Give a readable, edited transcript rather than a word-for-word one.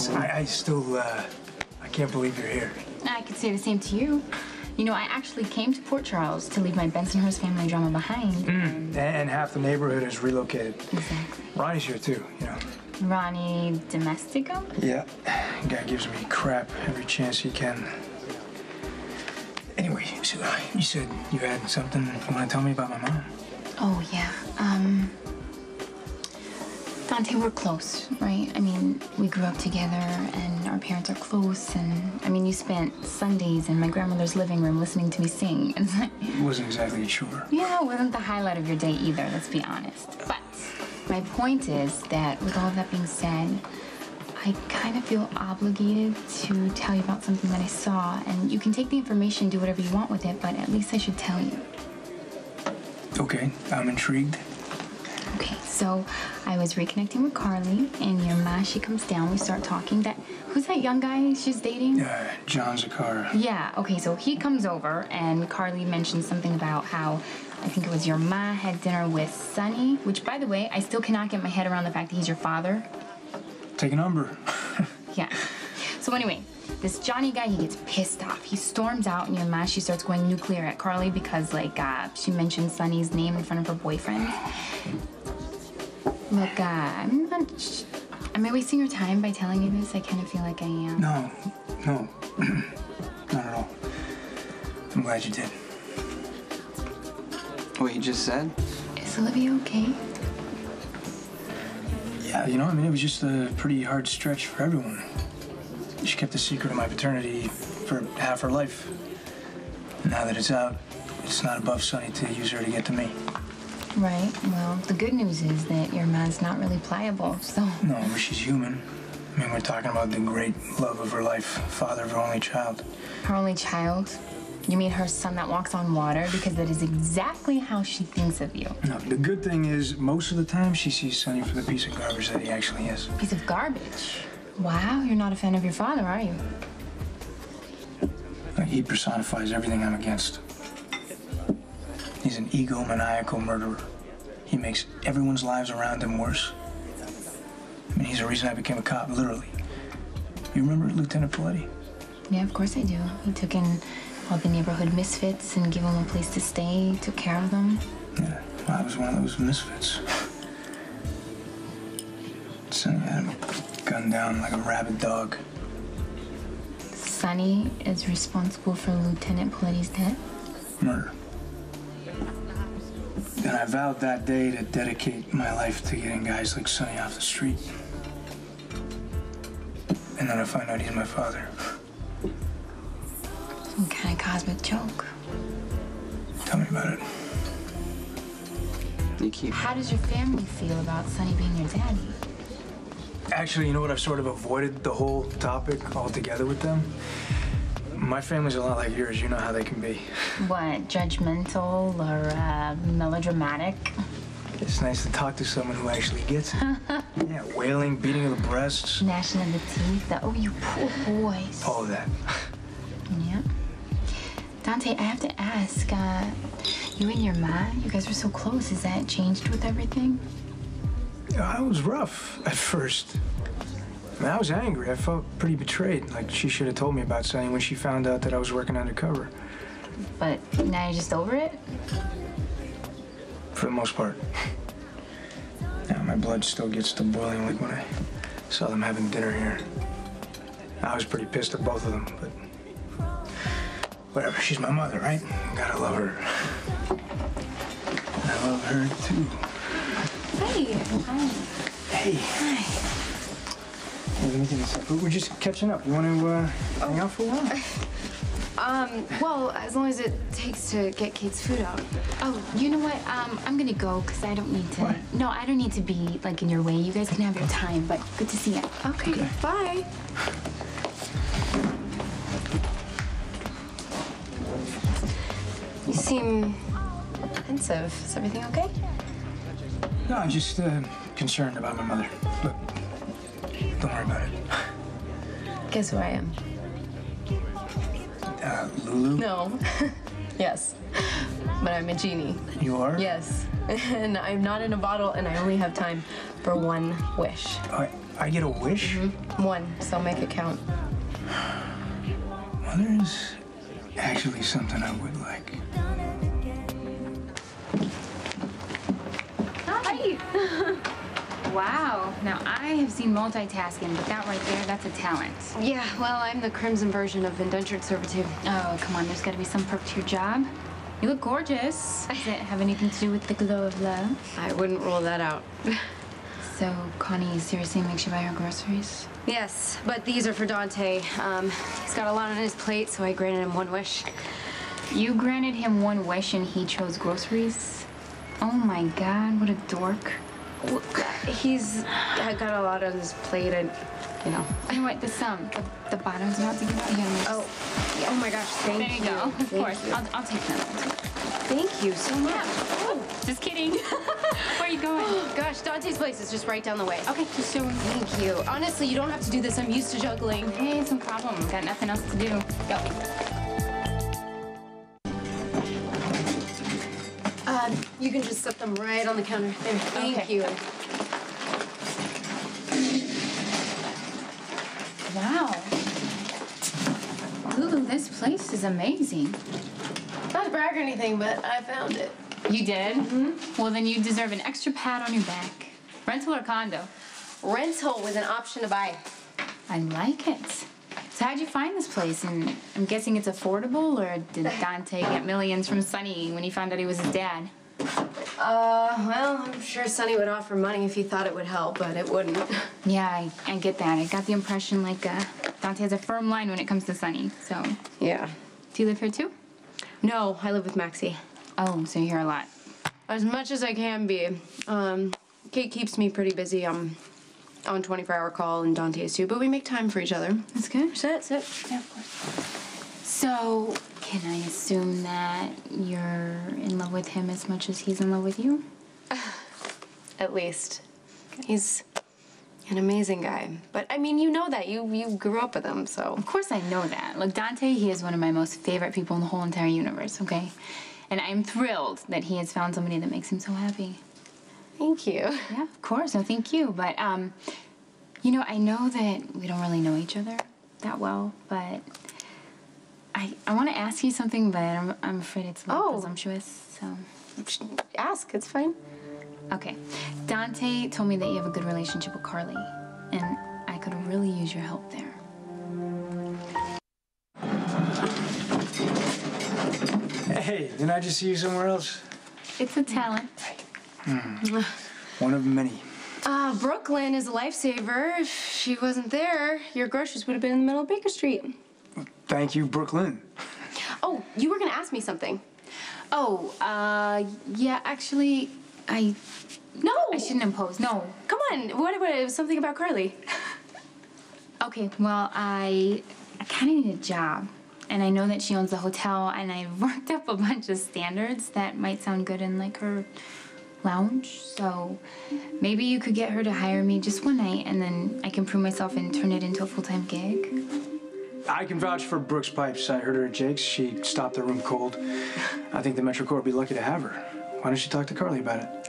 Thanks. I still, I can't believe you're here. I could say the same to you. You know, I actually came to Port Charles to leave my Bensonhurst family drama behind. And half the neighborhood is relocated. Exactly. Ronnie's here too, you know. Ronnie Domestico? Yeah. Guy gives me crap every chance he can. Anyway, so, you said you had something you want to tell me about my mom? Oh, yeah. Dante, we're close, right? I mean, we grew up together and our parents are close, and I mean, you spent Sundays in my grandmother's living room listening to me sing. It's like, It wasn't exactly a chore. yeah, it wasn't the highlight of your day either, let's be honest. But my point is that with all of that being said, I kind of feel obligated to tell you about something that I saw, and you can take the information, do whatever you want with it, but at least I should tell you. Okay, I'm intrigued. Okay, so I was reconnecting with Carly, and your ma, she comes down, we start talking. Who's that young guy she's dating? John Zakara. Yeah, okay, so he comes over, and Carly mentioned something about how, I think it was your ma had dinner with Sonny, which, by the way, I still cannot get my head around the fact that he's your father. Take a number. Yeah. So anyway, this Johnny guy, he gets pissed off. He storms out, and your ma, she starts going nuclear at Carly because, like, she mentioned Sonny's name in front of her boyfriend. Look, am I wasting your time by telling you this? I kind of feel like I am. No. Not at all. I'm glad you did. What you just said? Is Olivia okay? Yeah, you know, I mean, it was just a pretty hard stretch for everyone. She kept the secret of my paternity for half her life. Now that it's out, it's not above Sonny to use her to get to me. Right. Well, the good news is that your man's not really pliable, so... No, but she's human. I mean, we're talking about the great love of her life, father of her only child. Her only child? You mean her son that walks on water? Because that is exactly how she thinks of you. No, the good thing is, most of the time, she sees Sonny for the piece of garbage that he actually is. Piece of garbage? Wow, you're not a fan of your father, are you? He personifies everything I'm against. He's an egomaniacal murderer. He makes everyone's lives around him worse. I mean, he's the reason I became a cop, literally. You remember Lieutenant Paletti? Yeah, of course I do. He took in all the neighborhood misfits and gave them a place to stay, took care of them. Yeah, well, I was one of those misfits. Sonny had him gunned down like a rabid dog. Sonny is responsible for Lieutenant Paletti's death? Murder. And I vowed that day to dedicate my life to getting guys like Sonny off the street. And then I find out he's my father. Some kind of cosmic joke. Tell me about it. How does your family feel about Sonny being your daddy? Actually, you know what? I've sort of avoided the whole topic altogether with them. My family's a lot like yours. You know how they can be. What, judgmental or melodramatic? It's nice to talk to someone who actually gets it. Yeah, wailing, beating of the breasts. Gnashing of the teeth. Oh, you poor boys. All of that. Yeah. Dante, I have to ask, you and your ma, you guys were so close. Has that changed with everything? I was rough at first. I mean, I was angry. I felt pretty betrayed. Like she should have told me about Sonny when she found out that I was working undercover. But now you're just over it? For the most part. Yeah, my blood still gets to boiling like when I saw them having dinner here. I was pretty pissed at both of them, but whatever. She's my mother, right? Gotta love her. I love her too. Hey. Hi. Hey. Hi. Let me get this up. We're just catching up. You want to hang out for a while? Well, as long as it takes to get Kate's food out. Oh, you know what? I'm gonna go because I don't need to. What? No, I don't need to be like in your way. You guys can have your time, but good to see you. Okay. Bye. You seem pensive. Is everything okay? No, I'm just concerned about my mother. Look, don't worry about it. Guess who I am? Lulu? No. Yes. But I'm a genie. You are? Yes. And I'm not in a bottle, and I only have time for one wish. All I get a wish? One, so make it count. Well, there's actually something I would like. Hi. Wow. Now, I have seen multitasking, but that right there, that's a talent. Yeah, well, I'm the crimson version of indentured servitude. Oh, come on. There's got to be some perk to your job. You look gorgeous. Does it have anything to do with the glow of love? I wouldn't rule that out. So, Connie seriously makes you buy her groceries? Yes, but these are for Dante. He's got a lot on his plate, so I granted him one wish. You granted him one wish and he chose groceries? Oh my God, what a dork. Well, he's got a lot on his plate, and you know. You know what? The bottom's about to give out here. Oh, yeah. Oh my gosh! Thank There you go. Of course. You. I'll take them. Thank you so much. Oh, just kidding. Where are you going? Gosh, Dante's place is just right down the way. Okay, just show me. Thank you. Honestly, you don't have to do this. I'm used to juggling. Hey, it's no problem. Got nothing else to do. Go. You can just set them right on the counter. There. Thank you. Wow. Lulu, this place is amazing. Not to brag or anything, but I found it. You did? Mm-hmm. Well, then you deserve an extra pat on your back. Rental or condo? Rental with an option to buy. I like it. So how'd you find this place? And I'm guessing it's affordable, or did Dante get millions from Sonny when he found out he was his dad? Well, I'm sure Sonny would offer money if he thought it would help, but it wouldn't. Yeah, I get that. I got the impression, like, Dante has a firm line when it comes to Sonny, so. Yeah. Do you live here, too? No, I live with Maxie. Oh, so you're here a lot. As much as I can be. Kate keeps me pretty busy. I'm on 24-hour call, and Dante is too, but we make time for each other. That's good. Sit. Yeah, of course. So, can I assume that you're in love with him as much as he's in love with you? At least. He's an amazing guy. But, I mean, you know that. You grew up with him, so. Of course I know that. Look, Dante, he is one of my most favorite people in the whole entire universe, okay? And I'm thrilled that he has found somebody that makes him so happy. Thank you. Yeah, of course. No, thank you. But, you know, I know that we don't really know each other that well, but I want to ask you something, but I'm afraid it's a little presumptuous, so. Ask. It's fine. Okay. Dante told me that you have a good relationship with Carly, and I could really use your help there. Hey, didn't I just see you somewhere else? It's a talent. One of many. Brook Lynn is a lifesaver. If she wasn't there, your groceries would have been in the middle of Baker Street. Thank you, Brook Lynn. Oh, you were gonna ask me something. Oh, yeah, actually, No! I shouldn't impose. No. Come on, what it was something about Carly. Okay, well, I kind of need a job. And I know that she owns the hotel, and I've worked up a bunch of standards that might sound good in, like, her lounge. So maybe you could get her to hire me just one night, and then I can prove myself and turn it into a full-time gig. I can vouch for Brooke's pipes. I heard her at Jake's. She stopped the room cold. I think the Metro Corps would be lucky to have her. Why don't you talk to Carly about it?